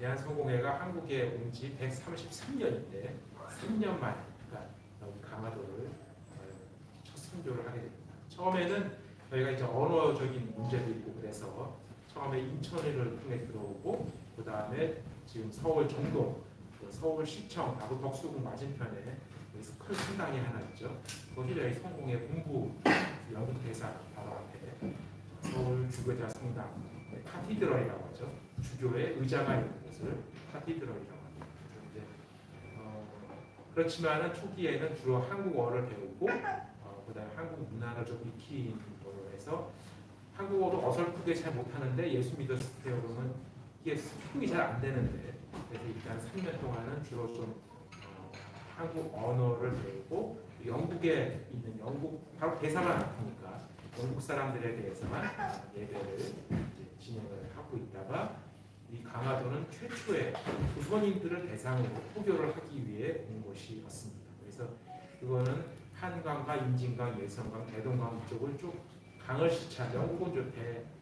대한성공회가 한국에 온 지 133년인데 3년 만에 그러니까 여기 강화도를 첫 선교를 하게 됩니다. 처음에는 저희가 이제 언어적인 문제도 있고 그래서 처음에 인천을 통해 들어오고 그 다음에 지금 서울 정동, 서울시청 바로 덕수궁 맞은편에 여기서 큰 성당이 하나 있죠. 거기 저희 성공회 본부 연극 대사 바로 앞에 서울 주교자 성당 카티드럴이라고 하죠. 주교의 의자가 있는 곳을 카티드럴이라고 합니다. 그렇지만은 초기에는 주로 한국어를 배우고 그다음에 한국 문화를 좀 익히는 걸로 해서 한국어도 어설프게 잘 못하는데 예수 믿었을 때 그러면 이게 소통이 잘 안 되는데 그래서 일단 3년 동안은 주로 좀 한국 언어를 배우고 영국에 있는 영국 바로 대사만 아프니까 영국 사람들에 대해서만 예배를 진행을 하고 있다가 이 강화도는 최초의 조선인들을 대상으로 포교를 하기 위해 온 곳이었습니다. 그래서 그거는 한강과 임진강, 예성강, 대동강 이쪽을 쭉 강을 시차, 영국은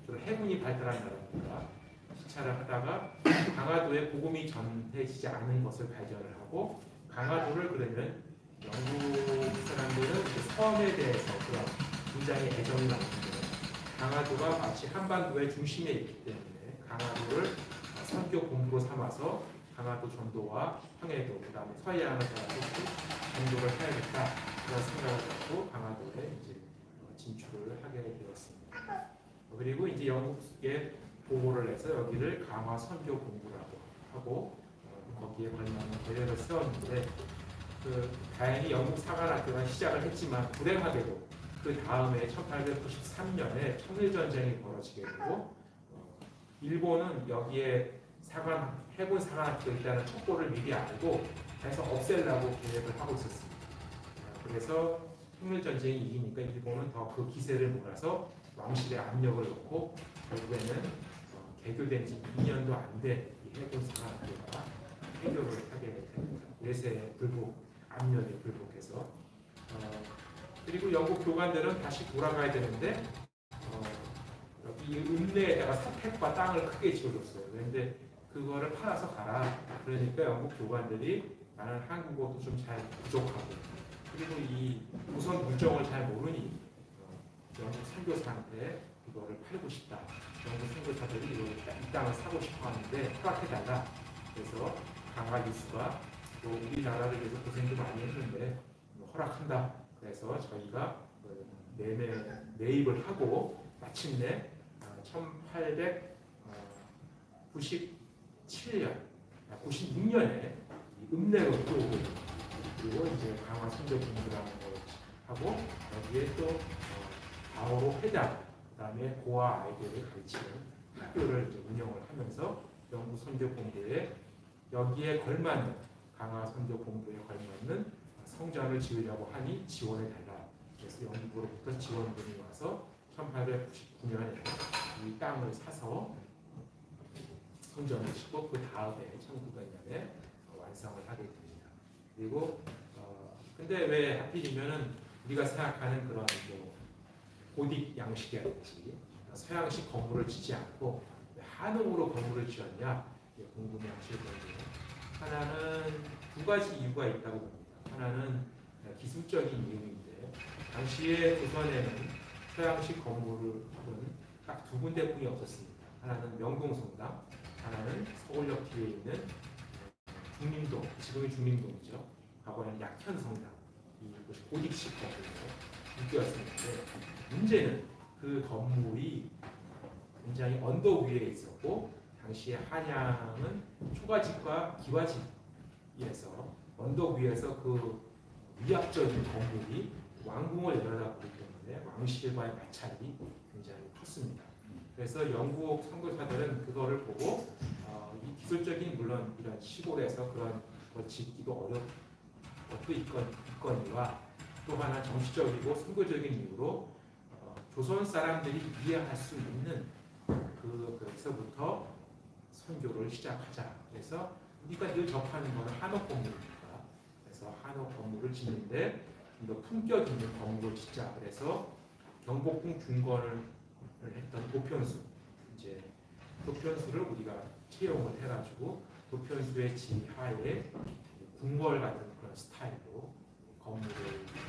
좀 해군이 발달한 나라니까 시차를 하다가 강화도에 복음이 전해지지 않은 것을 발견을 하고 강화도를 그러면 영국 사람들은 섬에 대해서 그런 굉장히 애정이 많은데 강화도가 마치 한반도의 중심에 있기 때문에 강화도를 선교 본부로 삼아서 강화도 전도와 평해도 그 다음에 서해안을 따라서 전도를 해야겠다 그런 생각을 갖고 강화도에 이제 진출을 하게 되었습니다. 그리고 이제 영국에 보고를 해서 여기를 강화 선교 본부라고 하고 거기에 걸맞는 계획을 세웠는데 다행히 영국 사관학교가 시작을 했지만 불행하게도 그 다음에 1893년에 청일전쟁이 벌어지게 되고 일본은 여기에 해군 사관학교 일단은 첩보를 미리 알고 해서 없애려고 계획을 하고 있었습니다. 그래서 청일전쟁이 이기니까 일본은 더 그 기세를 몰아서 왕실에 압력을 넣고 결국에는 개교된 지 2년도 안 된 해군 사관학교가 해교를 하게 됩니다. 외세에 압력에 불복해서 그리고 영국 교관들은 다시 돌아가야 되는데 여기 읍내에다가 사택과 땅을 크게 지어줬어요. 그런데 그거를 팔아서 가라. 그러니까 영국 교관들이 나는 한국어도 좀 잘 부족하고 그리고 이 우선 물정을 잘 모르니 영국 선교사한테 이거를 팔고 싶다. 영국 선교사들이 이 땅을 사고 싶어 하는데 허락해달라. 그래서 강화 유수가 우리나라를 위해서 고생도 많이 했는데 허락한다. 그래서 저희가 매입을 하고 마침내 1897년, 96년에 읍내로 들어오고 그리고 이제 강화 선교 공부라는 걸 하고 여기에 또 바오로 회장, 그다음에 고아 아이들을 가르치는 학교를 이제 운영을 하면서 영국 선교 공부에 여기에 걸맞는 강화 선교 공부에 걸맞는 성전을 지으려고 하니 지원해달라. 그래서 영국으로부터 지원금이 와서 1899년에 이 땅을 사서 성전을 짓고 그 다음에 1900년에 완성을 하게 됩니다. 그리고 근데 왜 하필이면은 우리가 생각하는 그런 고딕 양식이라든지 서양식 건물을 짓지 않고 한옥으로 건물을 지었냐 궁금해하실 건데요. 하나는 두 가지 이유가 있다고 봅니다. 하나는 기술적인 이유인데 당시에 조선에는 서양식 건물은 딱 두 군데뿐이 없었습니다. 하나는 명동성당, 하나는 서울역 뒤에 있는 중림동, 지금의 중림동이죠. 과거에는 약현성당, 이것이 고딕식 건물로 묶였었는데 문제는 그 건물이 굉장히 언덕 위에 있었고 당시에 한양은 초가집과 기와집에서 언덕 위에서 그 위압적인 건물이 왕궁을 내려다보기 때문에 왕실과의 마찰이 굉장히 컸습니다. 그래서 영국 선교사들은 그거를 보고 이 기술적인 물론 이런 시골에서 그런 걸 짓기도 어렵고 있거니와 또 하나 정치적이고 선교적인 이유로 조선 사람들이 이해할 수 있는 그에서부터 선교를 시작하자. 그래서 우리가 늘 접하는 것은 한옥 건물입니다. 그래서 한옥 건물을 짓는데 좀 더 품격 있는 건물을 짓자. 그래서 경복궁 중건을 했던 고편수 이제 도편수를 우리가 채용을 해가지고 도편수의 지하에 궁궐 같은 그런 스타일로 건물을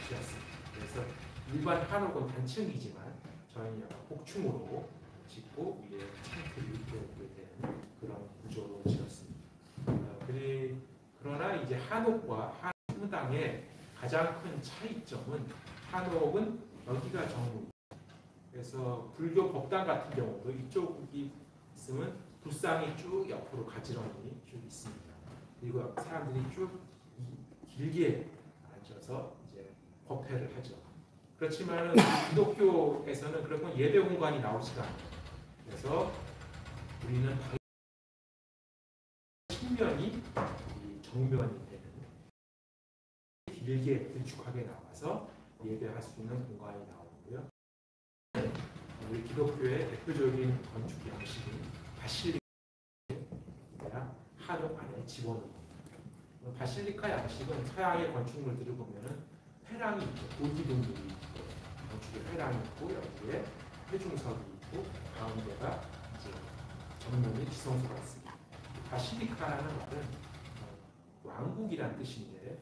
지었습니다. 그래서 일반 한옥은 단층이지만 저희는 약간 복층으로 짓고 위에 창틀이 이렇게 되는 그런 구조로 지었습니다. 그러나 이제 한옥과 한무당의 가장 큰 차이점은 한옥은 여기가 정문. 그래서 불교 법당 같은 경우도 이쪽이 있으면 불상이 쭉 옆으로 가지런히 쭉 있습니다. 그리고 사람들이 쭉 길게 앉아서 이제 법회를 하죠. 그렇지만 기독교에서는 그런 건 예배 공간이 나오지가 않아요. 그래서 우리는 측면이 정면이 되는 길게 길쭉하게 나와서 예배할 수 있는 공간이 나오고요. 우리 기독교의 대표적인 건축 양식인 바실리카 한옥 안에 집어넣는 바실리카 양식은 서양의 건축물들을 보면은 회랑이 있고 고기둥들이 있고 건축에 회랑이 있고 여기에 회중석이 있고 가운데가 이제 정면이 지성소가 있습니다. 바실리카라는 말은 왕국이란 뜻인데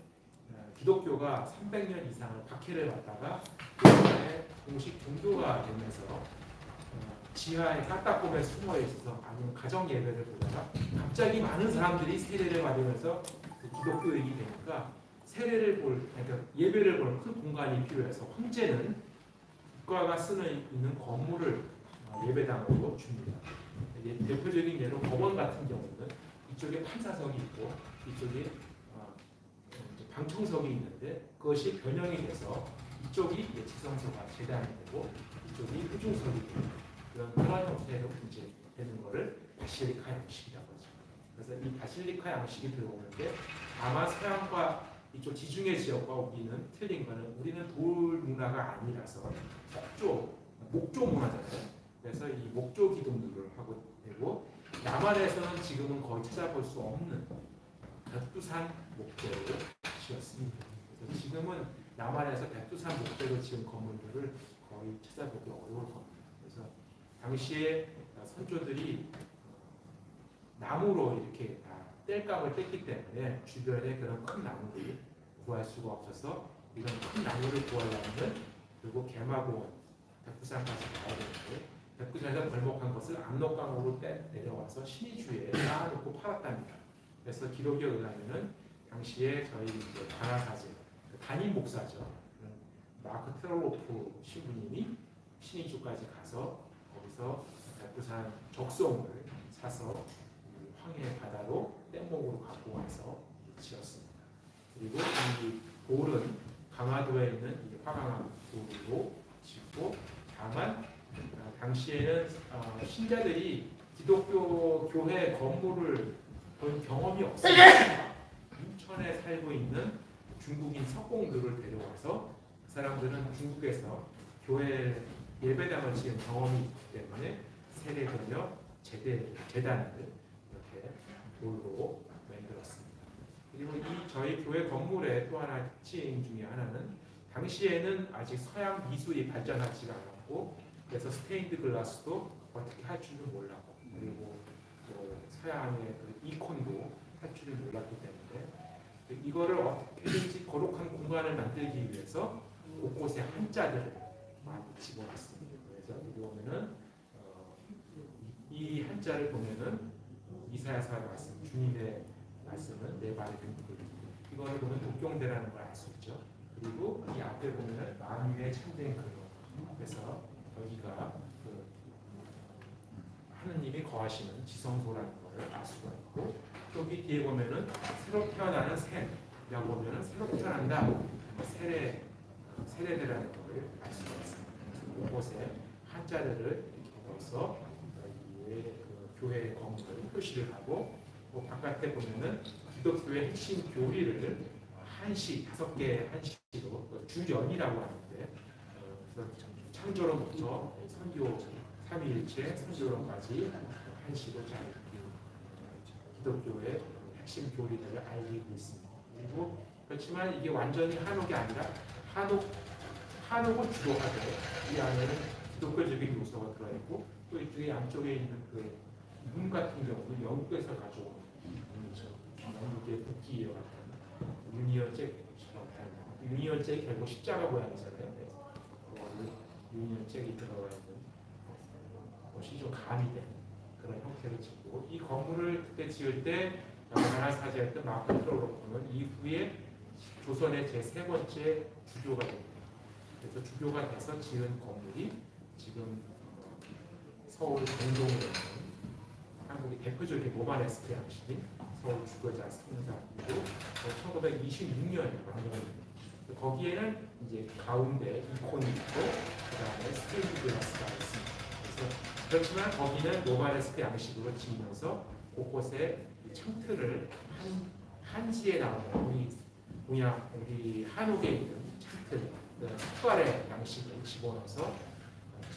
기독교가 300년 이상을 박해를 받다가 그다음에 공식 종교가 되면서 지하에 까딱곰에 숨어 있어서 아니면 가정 예배를 보다가 갑자기 많은 사람들이 세례를 받으면서 기독교인이 되니까 그러니까 예배를 보는 큰 공간이 필요해서 황제는 국가가 있는 건물을 예배당으로 줍니다. 대표적인 예로 법원 같은 경우는 이쪽에 판사석이 있고 이쪽에 방청석이 있는데 그것이 변형이 돼서 이쪽이 지성소가 재단이 되고 이쪽이 회중석이 되고 그런 형태로 이제 되는 것을 바실리카 양식이라고 하죠. 그래서 이 바실리카 양식이 들어오는데 아마 서양과 이쪽 지중해 지역과 우리는 틀린 거는 우리는 돌 문화가 아니라서 목조 문화잖아요. 그래서 이 목조 기둥들을 하고 되고 남한에서는 지금은 거의 찾아볼 수 없는 백두산 목재로 지었습니다. 그래서 지금은 남한에서 백두산 목재로 지은 건물들을 거의 찾아보기 어려울 겁니다. 그래서 당시에 선조들이 나무로 이렇게 다 땔감을 뗐기 때문에 주변에 그런 큰 나무를 구할 수가 없어서 이런 큰 나무를 구하려면 결국 개마고원 백두산까지 가야 되는데 백두산에서 벌목한 것을 압록강으로 내려와서 신의주에 쌓아놓고 팔았답니다. 그래서 기록에 의하면은 당시에 저희 이제 관아사제 담임 목사죠. 마크 트롤로프 신부님이 신의주까지 가서 거기서 백두산 적송을 사서 황해 바다로 뗏목으로 갖고 와서 지었습니다. 그리고 이 돌은 강화도에 있는 화강암 돌로 짓고 다만 당시에는 신자들이 기독교 교회 건물을 본 경험이 없습니다. 인천에 살고 있는 중국인 석공들을 데려와서 그 사람들은 중국에서 교회 예배당을 지은 경험이 있기 때문에 세례되며 제단을 이렇게 돌로 만들었습니다. 그리고 이 저희 교회 건물의 또 하나 특징 중에 하나는 당시에는 아직 서양 미술이 발전하지가 않았고 그래서 스테인드 글라스도 어떻게 할 줄을 몰랐고 그리고 또 서양의 그 이콘도 할 줄을 몰랐기 때문에 이거를 어떻게든지 거룩한 공간을 만들기 위해서 곳곳에 한자들을 많이 집어넣습니다. 그래서 여기 보면은 이 한자를 보면은 이사야서가 말씀, 주님의 말씀은 내 발에 등불. 이거를 보면 독경대라는 걸 알 수 있죠. 그리고 이 앞에 보면은 만유의 참된 근원. 그래서 여기가 그 하느님이 거하시는 지성소라는 것을 알 수가 있고 여기 뒤에 보면은 새로 태어나는 샘이라고 보면은 새로 태어난다. 세례대라는 것을 알 수가 있습니다. 이곳에 한자를 이렇게 넣어서 그 교회 건물을 표시를 하고 그 바깥에 보면은 기독교의 핵심 교리를 한시 5개 한시로 주연이라고 하는데 창조로부터 선교 삼위일체 선교론까지 한시로 잘 기독교의 핵심 교리들을 알리고 있습니다. 그리고 그렇지만 이게 완전히 한옥이 아니라 한옥은 주도하되 이 안에는 기독교적인 요소가 들어있고 또 이쪽에 양쪽에 있는 그 문 같은 경우는 영국에서 가져온 문이죠. 영국의 국기와 같은 유니언 잭처럼 유니언 잭이 결국 십자가 모양이잖아요. 그래서 유니언 잭이 들어가 있는 것이 좀 가미된 그런 형태를 짓고, 이 건물을 그때 지을 때 나라 사제였던 마크 트롤로프는 이후에 조선의 제3번째 주교가 됩니다. 그래서 주교가 돼서 지은 건물이 지금 서울 동동에 있는 한국의 대표적인 로마네스크 양식인 서울 주교자 성당이고 1926년에 완공됩니다. 거기에는 이제 가운데 이콘이 있고 그다음에 스테인드 글라스가 있습니다. 그래서 그렇지만 거기는 로마네스크 양식으로 지으면서 곳곳에 창틀을 한지에 나오는 우리 한옥에 있는 창틀, 흑발의 양식을 집어넣어서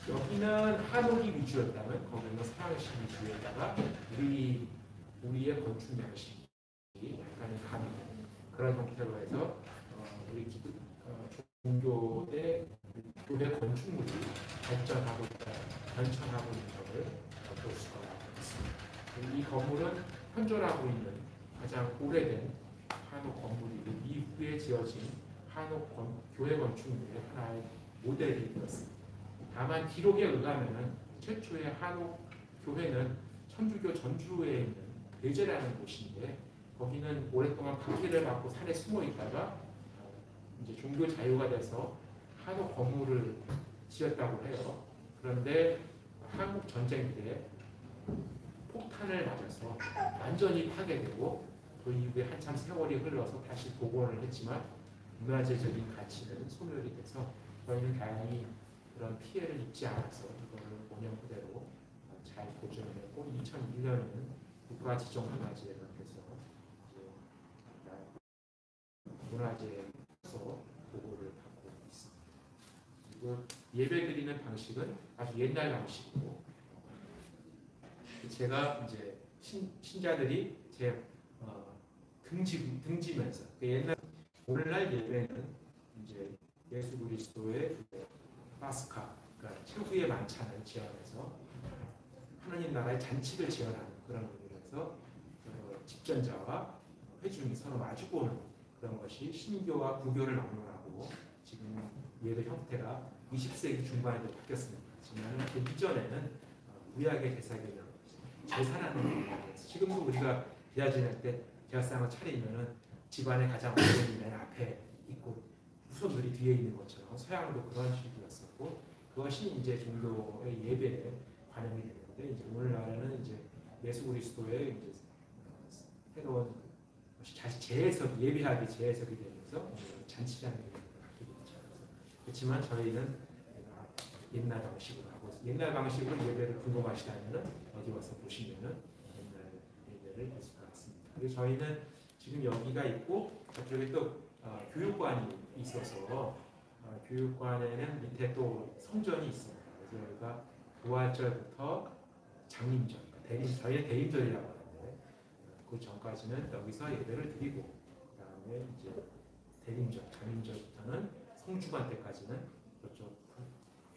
여기는 한옥이 위주였다면 거기는 서양식 위주에다가 우리의 건축 양식이 약간 가미된 그런 형태로 해서 우리 종교의 교회 건축물이 발전하고 있다, 변천하고 있는 것을 볼 수가 있습니다. 이 건물은 현존하고 있는 가장 오래된 한옥 건물이고 이후에 지어진 한옥 교회 건축물의 하나의 모델이 되었습니다. 다만 기록에 의하면 최초의 한옥 교회는 천주교 전주에 있는 배제라는 곳인데 거기는 오랫동안 박해를 받고 산에 숨어 있다가 이제 종교 자유가 돼서 한옥 건물을 지었다고 해요. 그런데 한국 전쟁 때 폭탄을 맞아서 완전히 파괴되고 그 이후에 한참 세월이 흘러서 다시 복원을 했지만 문화재적인 가치는 소멸이 돼서 저희는 다행히 그런 피해를 입지 않아서 이거를 5년 그대로 잘 보존을 했고 2001년에는 국가지정문화재가 돼서 문화재에서 보고를 받고 있습니다. 그리고 예배드리는 방식은 아주 옛날 방식이고 제가 이제 신자들이 제 등지면서 옛날 오늘날 예배는 이제 예수 그리스도의 파스카, 그러니까 최후의 만찬을 제안해서 하나님 나라의 잔치를 제안하는 그런 의미에서 집전자와 회중이 서로 마주보는 그런 것이 신교와 구교를 막론하고 지금 예배 형태가 20세기 중반에도 바뀌었습니다. 하지만 그 이전에는 구약의 제사교는 제사라는 의미에서 지금도 우리가 대야 지낼 때 제사상을 차리면은 집안의 가장 어른이 맨 앞에 있고 후손들이 뒤에 있는 것처럼 서양도 그런 식이었었고 그것이 이제 종교의 예배에 반영이 되는데 이제 오늘날에는 이제 예수 그리스도의 이제 새로운 것이 다시 재해석 예배하기 재해석이 되면서 잔치라는 의미가 바뀌게 되죠. 그렇지만 저희는 옛날 방식으로 하고 옛날 방식으로 예배를 궁금하시다면은 어디 와서 보시면은 옛날 예배를 볼 수가 있습니다. 그리고 저희는 지금 여기가 있고 저쪽에 또 교육관이 있어서 교육관에는 밑에 또 성전이 있습니다. 그래서 여기가 부활절부터 장림절, 저희는 대림절이라고 하는데 그 전까지는 여기서 예배를 드리고 그다음에 이제 대림절, 장림절부터는 성주반 때까지는 그쪽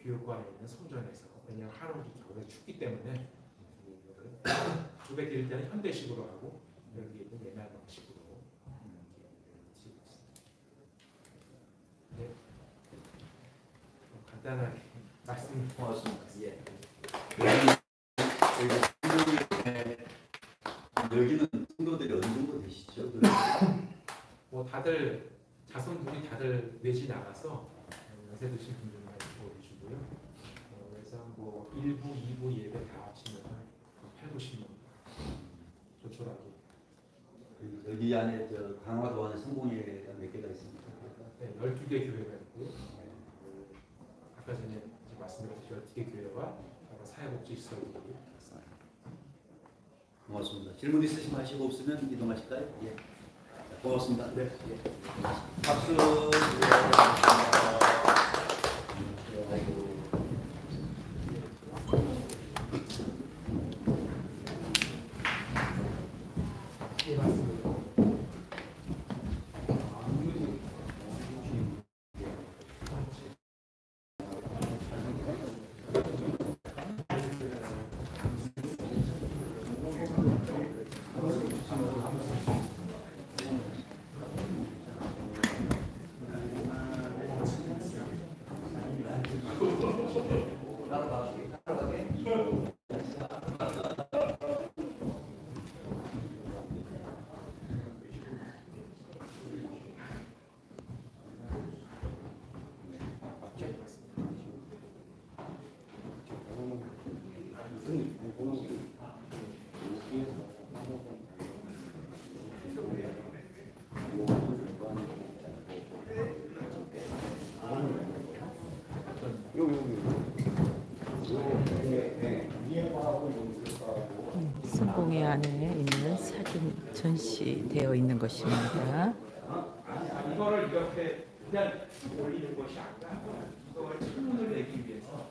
교육관에 있는 성전에서 왜냐하면 한옥이 겨울에 춥기 때문에 주배 드릴 때는 현대식으로 하고 여기 있는 옛날 방식으로 드리고 있습니다. 네. 간단하게 말씀 고맙습니다. 예. 여기는 성도들이 어느 정도 되시죠? 뭐 다들 자손들이 다들 외지 나가서 연세 드신 분들 많이 보여주고요. 그래서 뭐 1부, 2부 예배 다 합치면 8, 90명 조촐하게. 여기 안에 저 강화도 안에 성공회가 몇 개가 있습니까? 네, 12개 교회가 있고요. 아까 전에 이제 말씀드렸듯이 12개 교회와 사회복지시설이 있습니다. 고맙습니다. 질문 있으신 하시고 없으면 이동하실까요? 예. 고맙습니다. 네. 예. 박수. 예, 맞습니다. 안에 있는 사진 전시되어 있는 것입니다. 이거를 이렇게 그냥 쭉 올리는 것이 아니라 이걸 창문을 내기 위해서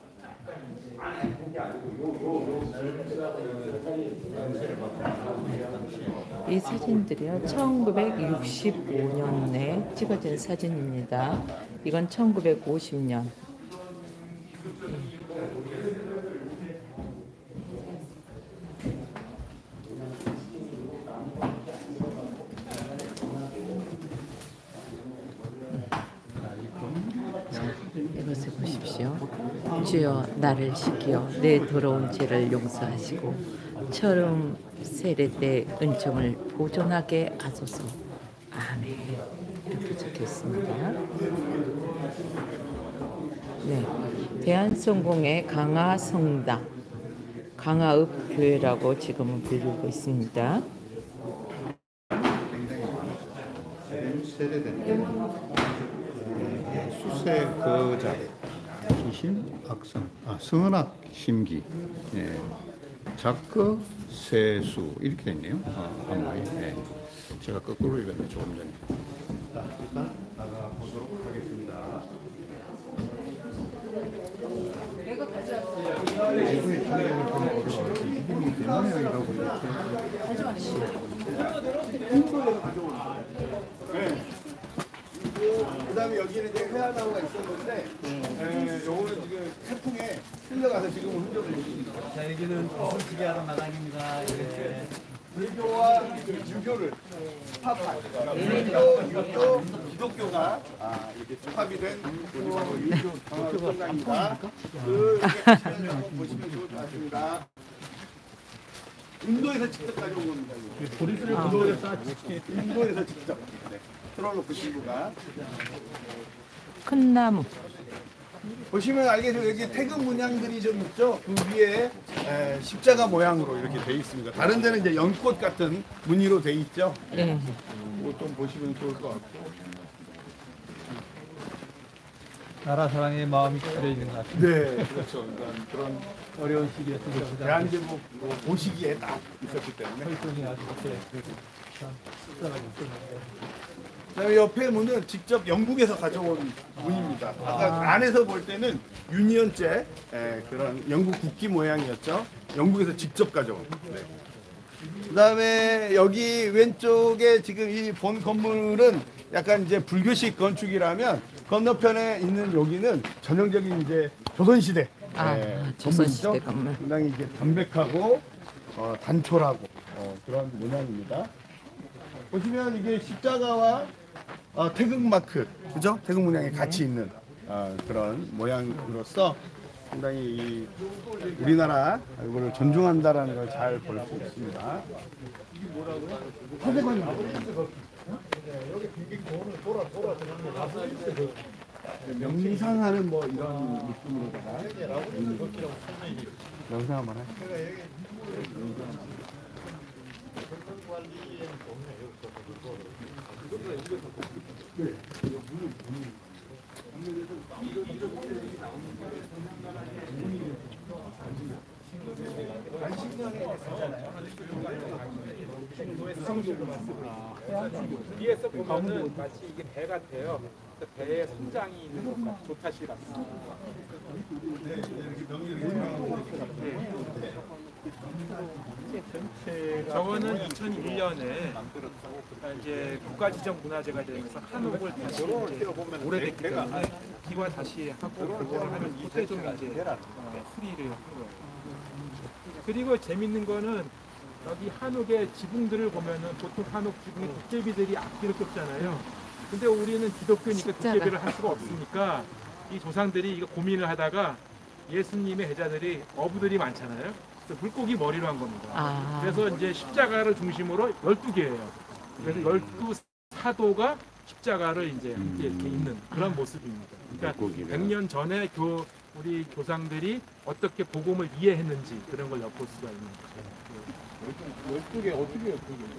이 사진들이요 1965년에 찍어진 사진입니다. 이건 1950년. 이것을 보십시오. 주여 나를 시기어 내 더러운 죄를 용서하시고 처음 세례 때 은총을 보존하게 하소서. 아멘. 이렇게 적혀 있습니다. 네, 대한성공회 강화성당, 강화읍교회라고 지금은 불리고 있습니다. 수세거자 기심 악성 성은학 심기 작거 세수 이렇게 됐네요. 한모이 제가 거꾸로 읽었는데 조금 전에. 일단 나가보도록 하겠습니다. 이분이 탄핵을 보내서 이분이 대만이라고 이렇게 그다음에 여기는 이제 회화나무가 있었는데, 요거는 지금 태풍에 흘러가서 지금 흔적을 내줍니다. 자, 여기는 무슨 하는 마당입니다. 예. 불교와 유교를 합한 유교, 기독교가 이렇게 집합이 된 유교 성당입니다. 보시면 좋을 것 같습니다. 인도에서 직접 가져온 겁니다. 보리수를 인도에서 직접. 네. 틀어놓고 신부가 큰 나무. 보시면 알겠지만 여기 태극 문양들이 좀 있죠. 그 위에 십자가 모양으로 이렇게 돼 있습니다. 다른 데는 이제 연꽃 같은 무늬로 돼 있죠. 네. 좀 보시면 좋을 것 같고. 나라 사랑의 마음이 끓여 있는 것 같습니다. 네, 그렇죠. 그러니까 그런 어려운 시기에 대한제국 보시기에 딱 있었기 때문에. 혈통이 아주 이렇게 씁쓸하게 있었는데. 그다음에 옆에 문은 직접 영국에서 가져온 문입니다. 아까 안에서 볼 때는 유니언제 그런 영국 국기 모양이었죠. 영국에서 직접 가져온. 네. 그다음에 여기 왼쪽에 지금 이 본 건물은 약간 이제 불교식 건축이라면 건너편에 있는 여기는 전형적인 이제 조선시대 조선시대 건물. 상당히 이제 담백하고 단촐하고 그런 모양입니다. 보시면 이게 십자가와 태극 마크, 그죠? 태극 문양이 같이 있는 그런 모양으로서 상당히 이 우리나라 이거를 존중한다라는 걸 잘 볼 수 있습니다. 화대관입니다. 명상하는 뭐 이런 느낌으로다가 명상 한번 해. 위에서 보면은 마치 이게 배 같아요. 배에 성장이 있는 것 같아요. 조타시 같습니다. 저거는 2001년에 이제 국가지정문화재가 되면서 한옥을 다시 오래됐기 때문에 기와 다시 하고 그거를 하면 이때 좀 이제 수리를 한 거예요. 그리고 재밌는 거는 여기 한옥의 지붕들을 보면은 보통 한옥 지붕에 도깨비들이 앞뒤로 꼽잖아요. 근데 우리는 기독교니까 도깨비를 할 수가 없으니까 이 조상들이 이거 고민을 하다가 예수님의 제자들이 어부들이 많잖아요. 그래서 물고기 머리로 한 겁니다. 그래서 이제 십자가를 중심으로 12개예요. 그래서 12사도가 십자가를 이제 함께 이렇게 있는 그런 모습입니다. 그러니까 100년 전에 우리 조상들이 어떻게 복음을 이해했는지 그런 걸 엿볼 수가 있는 거죠. 12개 어떻게 12개?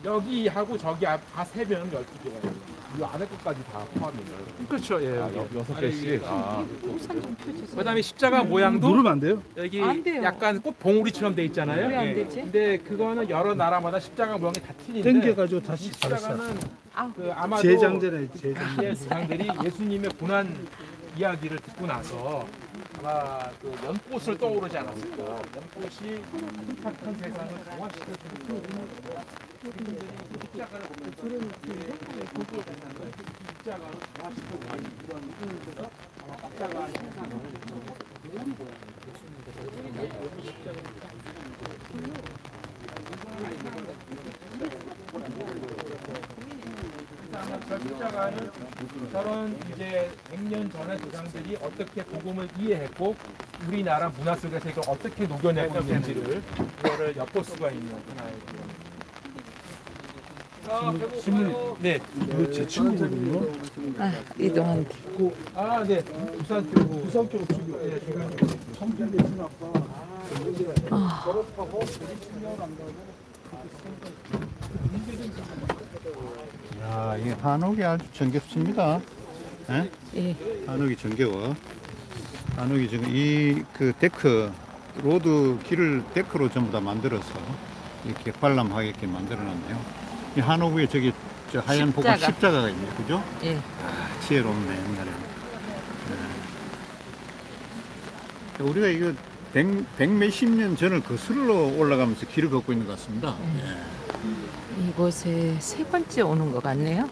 여기하고 저기 다 세면 12개가 돼요. 이 안에 것까지 다 포함인가요? 그렇죠. 예. 아, 여기. 6개씩. 아, 그다음에 십자가 모양도 누르면 안 돼요? 여기 안 돼요. 약간 꽃 봉우리처럼 돼 있잖아요. 왜 안 예. 되지? 근데 그거는 여러 나라마다 십자가 모양이 다 틀린데 땡겨가지고 이 다시 십자가는 아. 그 아마도 제장전에 당시의 조상들이 예수님의 고난 이야기를 듣고 나서 아마 그 연꽃을 떠오르지 않았을까. 연꽃이 흠팍한 세상을 정화시켜주는 십자가를 보면서 십자가로 정화시켜주는 그래서 아마 십자가 십자가는 저런 이제 100년 전의 조상들이 어떻게 복음을 이해했고 우리나라 문화 속에서 이걸 어떻게 녹여내고 있는지를 그거를 엿볼 수가 있는 하나의 신문. 네. 제 친구거든요. 아, 이동한 아, 네. 부산교구. 부산교 지금 네, 지금 성필 내신 아빠 아. 졸업하고 7년 안 가고 야, 이게 한옥이 아주 정겹습니다. 예? 예. 한옥이 정겨워. 한옥이 지금 이 그 데크, 로드 길을 데크로 전부 다 만들어서 이렇게 관람하게끔 만들어놨네요. 이 한옥 위에 저기 저 하얀 복합 십자가. 십자가가 있네요. 그죠? 예. 아, 지혜롭네, 옛날에. 네. 우리가 이거 백 몇십 년 전을 거슬러 올라가면서 길을 걷고 있는 것 같습니다. 예. 이곳에 세 번째 오는 것 같네요.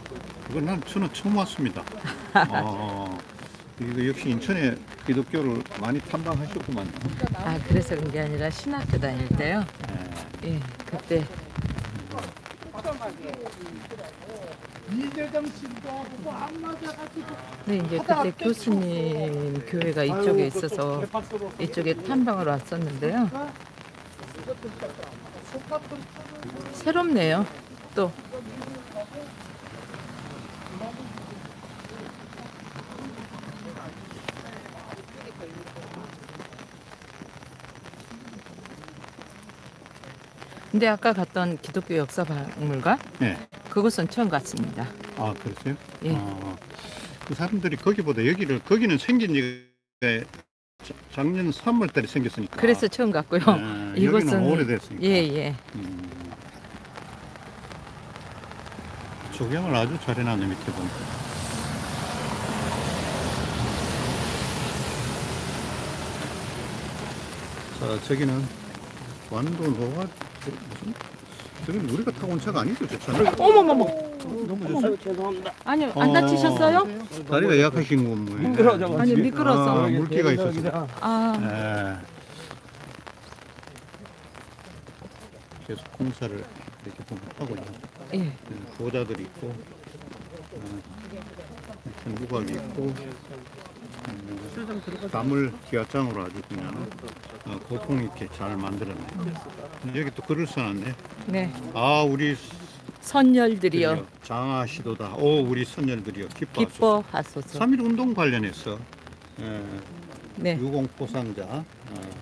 이건 저는 처음 왔습니다. 이거 역시 인천에 기독교를 많이 탐방하셨구만. 아, 그래서 그런 게 아니라 신학교 다닐 때요. 예. 예, 그때 이재정 씨도 하고 안 맞아가지고 네, 이제 그때 교수님 교회가 이쪽에 있어서 이쪽에 탐방을 왔었는데요. 새롭네요. 또 근데 아까 갔던 기독교 역사 박물관 네. 그곳은 처음 갔습니다. 아, 그랬어요? 예. 그 사람들이 거기보다 거기는 생긴 지가 작년 3월 달에 생겼으니까. 그래서 처음 갔고요. 여기는 오래됐으니까. 예. 조경을 아주 잘 해놨네, 밑에 보니까. 자, 저기는 완도 노가 무슨 저기는 우리가 타고 온 차가 아니죠, 저 차는. 어머머머. 죄송합니다. 아니요, 안 다치셨어요? 다리가 약하신 건 뭐예요? 미끄러져. 아니 미끄러서. 아, 물기가 있어서. 아, 계속 공사를 이렇게 보면 하고 있는 예. 부호자들이 있고, 누각이 있고, 담을 기와장으로 아주 그냥 고풍 있게 잘 만들었네. 여기 또 글을 써놨네. 네. 아, 우리 선열들이요. 장하 시도다. 오, 우리 선열들이요. 기뻐하소서. 기뻐하소서. 3.1 운동 관련해서 네. 유공 포상자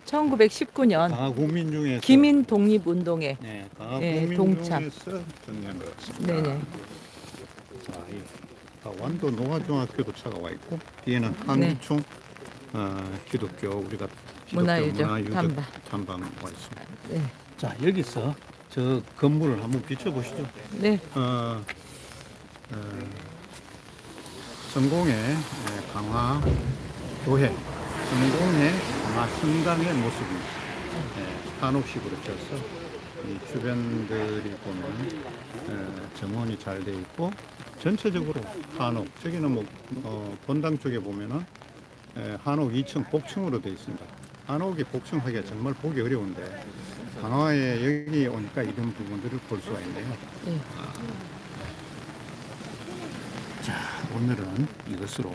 1919년 강화 국민 중에서 기민 독립운동회. 네, 강화 예, 국민 동참. 중에서 정리한 것 같습니다. 네네. 자, 완도 농화중학교도 차가 와 있고 뒤에는 한국충 기독교 우리가 기독교 문화유적 탐방 와 있습니다. 네. 자, 여기서 저 건물을 한번 비춰보시죠. 네. 성공의 강화 교회, 성공의 강화 성당의 모습입니다. 한옥식으로 지어서 이 주변들이 보면 정원이 잘 되어 있고 전체적으로 한옥, 저기는 뭐 본당 쪽에 보면은 한옥 2층 복층으로 되어 있습니다. 한옥이 복층하기가 정말 보기 어려운데 강화에 여기 오니까 이런 부분들을 볼 수가 있네요. 네. 자, 오늘은 이것으로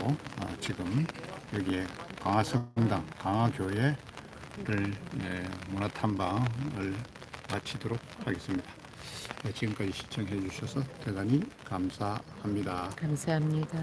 지금 여기에 강화성당, 강화교회를 문화탐방을 마치도록 하겠습니다. 지금까지 시청해 주셔서 대단히 감사합니다. 감사합니다.